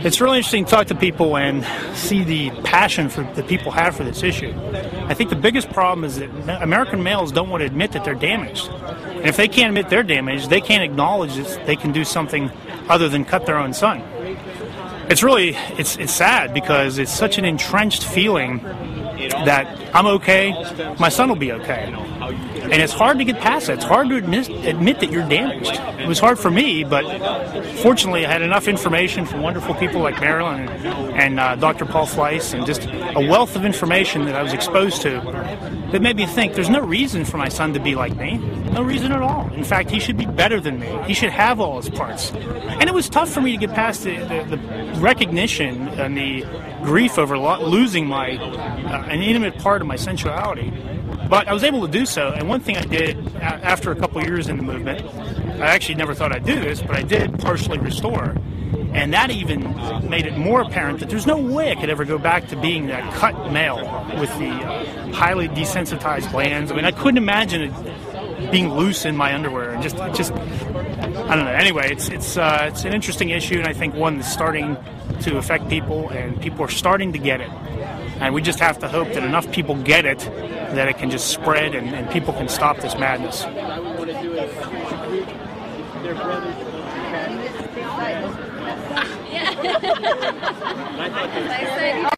It's really interesting to talk to people and see the passion that people have for this issue. I think the biggest problem is that American males don't want to admit that they're damaged. And if they can't admit they're damaged, they can't acknowledge that they can do something other than cut their own son. It's sad because it's such an entrenched feeling that I'm okay, my son will be okay. And it's hard to get past that. It's hard to admit that you're damaged. It was hard for me, but fortunately I had enough information from wonderful people like Marilyn and Dr. Paul Fleiss, and just a wealth of information that I was exposed to that made me think there's no reason for my son to be like me. No reason at all. In fact, he should be better than me. He should have all his parts. And it was tough for me to get past the recognition and the grief over losing an intimate part of my sensuality. But I was able to do so, and one thing I did after a couple years in the movement, I actually never thought I'd do this, but I did partially restore. And that even made it more apparent that there's no way I could ever go back to being that cut male with the highly desensitized glands. I mean, I couldn't imagine it being loose in my underwear. And just I don't know. Anyway, it's an interesting issue, and I think one that's starting to affect people, and people are starting to get it. And we just have to hope that enough people get it that it can just spread and people can stop this madness. Yeah.